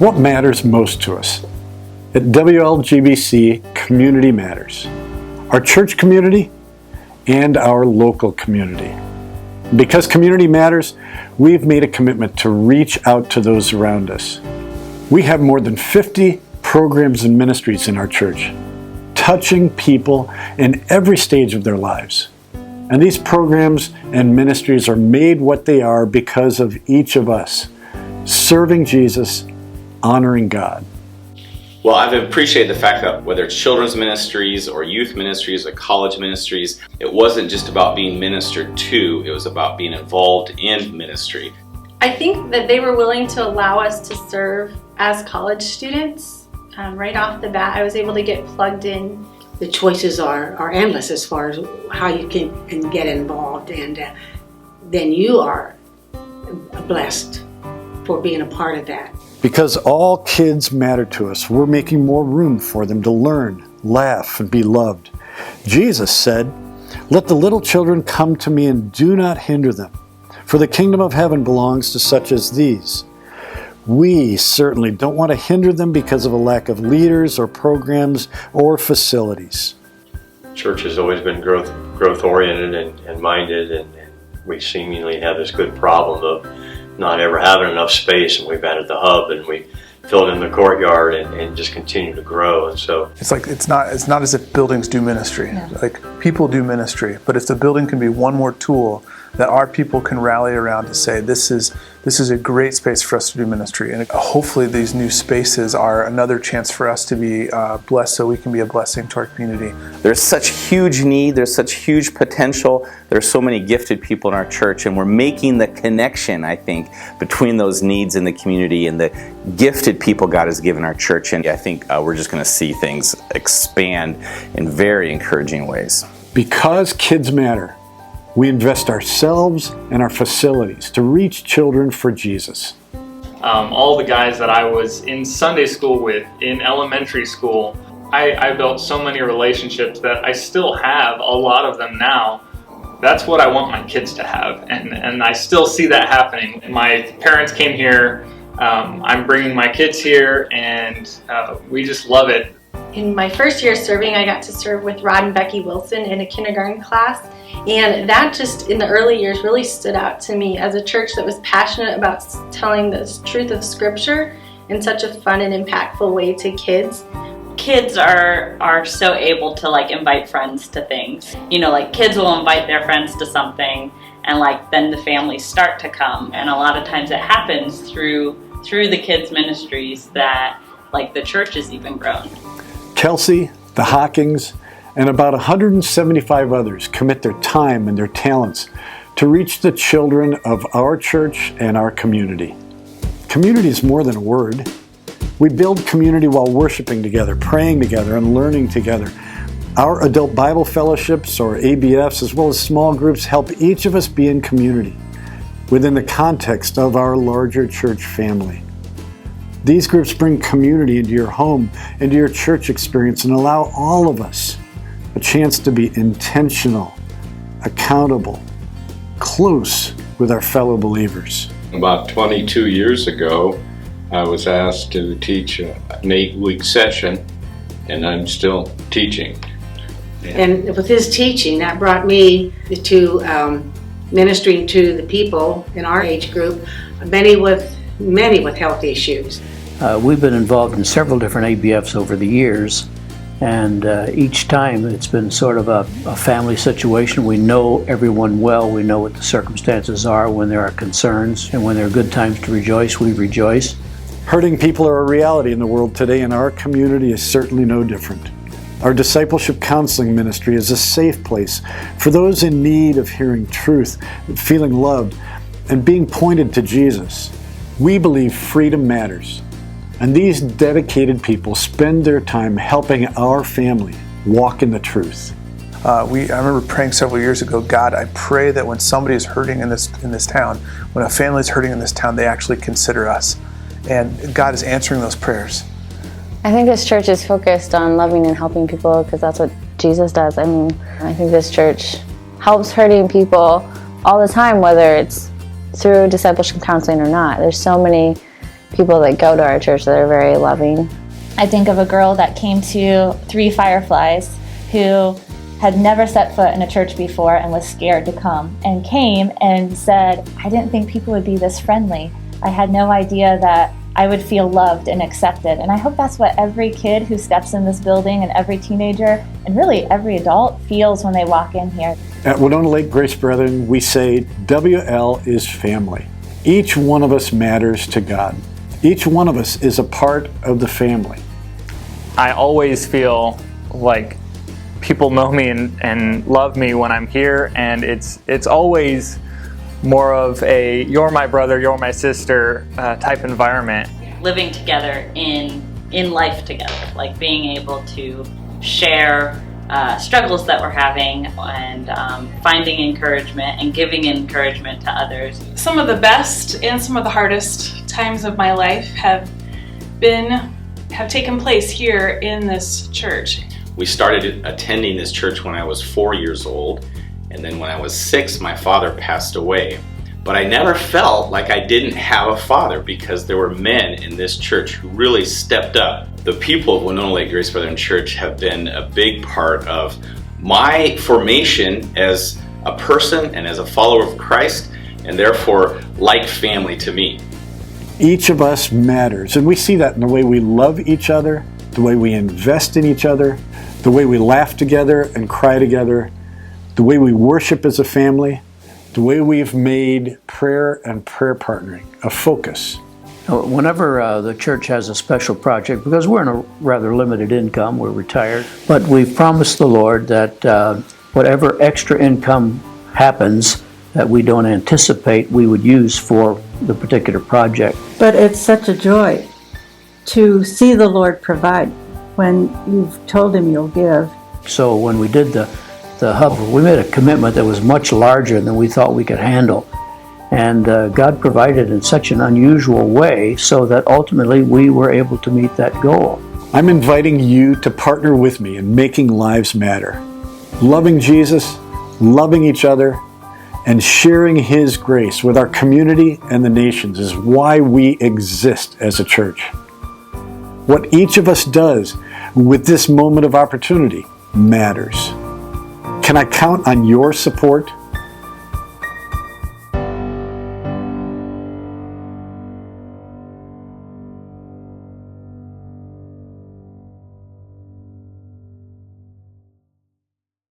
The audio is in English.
What matters most to us? At WLGBC, community matters. Our church community and our local community. Because community matters, we've made a commitment to reach out to those around us. We have more than 50 programs and ministries in our church, touching people in every stage of their lives. And these programs and ministries are made what they are because of each of us, serving Jesus, honoring God. Well, I've appreciated the fact that whether it's children's ministries or youth ministries or college ministries, it wasn't just about being ministered to, it was about being involved in ministry. I think that they were willing to allow us to serve as college students. Right off the bat, I was able to get plugged in. The choices are endless as far as how you can get involved, and then you are blessed for being a part of that. Because all kids matter to us, we're making more room for them to learn, laugh, and be loved. Jesus said, "Let the little children come to me and do not hinder them, for the kingdom of heaven belongs to such as these." We certainly don't want to hinder them because of a lack of leaders or programs or facilities. Church has always been growth-oriented and minded, and we seemingly have this good problem of not ever having enough space, and we've added the hub and we filled in the courtyard and just continue to grow. And so it's like it's not as if buildings do ministry. No. Like people do ministry, but if the building can be one more tool that our people can rally around to say this is a great space for us to do ministry, and hopefully these new spaces are another chance for us to be blessed, so we can be a blessing to our community. There's such huge need, there's such huge potential, there's so many gifted people in our church, and we're making the connection, I think, between those needs in the community and the gifted people God has given our church, and I think we're just going to see things expand in very encouraging ways. Because kids matter, we invest ourselves and our facilities to reach children for Jesus. All the guys that I was in Sunday school with, in elementary school, I built so many relationships that I still have a lot of them now. That's what I want my kids to have, and I still see that happening. My parents came here, I'm bringing my kids here, and we just love it. In my first year serving, I got to serve with Rod and Becky Wilson in a kindergarten class, and that just in the early years really stood out to me as a church that was passionate about telling the truth of Scripture in such a fun and impactful way to kids. Kids are so able to like invite friends to things. You know, like kids will invite their friends to something, and like then the families start to come, and a lot of times it happens through the kids ministries that like the church has even grown. KELSI, the Hockings, and about 175 others commit their time and their talents to reach the children of our church and our community. Community is more than a word. We build community while worshiping together, praying together, and learning together. Our adult Bible fellowships, or ABFs, as well as small groups, help each of us be in community within the context of our larger church family. These groups bring community into your home, into your church experience, and allow all of us a chance to be intentional, accountable, close with our fellow believers. About 22 years ago, I was asked to teach an 8-week session, and I'm still teaching. And with his teaching, that brought me to ministering to the people in our age group, many with health issues. We've been involved in several different ABFs over the years, and each time it's been sort of a family situation. We know everyone well, we know what the circumstances are when there are concerns, and when there are good times to rejoice, we rejoice. Hurting people are a reality in the world today, and our community is certainly no different. Our discipleship counseling ministry is a safe place for those in need of hearing truth, feeling loved, and being pointed to Jesus. We believe freedom matters, and these dedicated people spend their time helping our family walk in the truth. I remember praying several years ago, God, I pray that when somebody is hurting in this town, when a family is hurting in this town, they actually consider us. And God is answering those prayers. I think this church is focused on loving and helping people because that's what Jesus does. I mean, I think this church helps hurting people all the time, whether it's through discipleship counseling or not. There's so many people that go to our church that are very loving. I think of a girl that came to 3 Fireflies who had never set foot in a church before and was scared to come, and came and said, I didn't think people would be this friendly. I had no idea that I would feel loved and accepted. And I hope that's what every kid who steps in this building and every teenager and really every adult feels when they walk in here. At Winona Lake Grace Brethren, we say WL is family. Each one of us matters to God. Each one of us is a part of the family. I always feel like people know me and love me when I'm here, and it's always more of a you're my brother, you're my sister type environment. Living together in life together, like being able to share struggles that we're having and finding encouragement and giving encouragement to others. Some of the best and some of the hardest times of my life have taken place here in this church. We started attending this church when I was 4 years old, and then when I was 6, my father passed away. But I never felt like I didn't have a father, because there were men in this church who really stepped up. The people of Winona Lake Grace Brethren Church have been a big part of my formation as a person and as a follower of Christ, and therefore like family to me. Each of us matters, and we see that in the way we love each other, the way we invest in each other, the way we laugh together and cry together, the way we worship as a family, the way we've made prayer and prayer partnering a focus. Whenever the church has a special project, because we're in a rather limited income, we're retired, but we've promised the Lord that whatever extra income happens that we don't anticipate, we would use for the particular project. But it's such a joy to see the Lord provide when you've told Him you'll give. So when we did the hub, we made a commitment that was much larger than we thought we could handle. And God provided in such an unusual way so that ultimately we were able to meet that goal. I'm inviting you to partner with me in making lives matter. Loving Jesus, loving each other, and sharing His grace with our community and the nations is why we exist as a church. What each of us does with this moment of opportunity matters. Can I count on your support?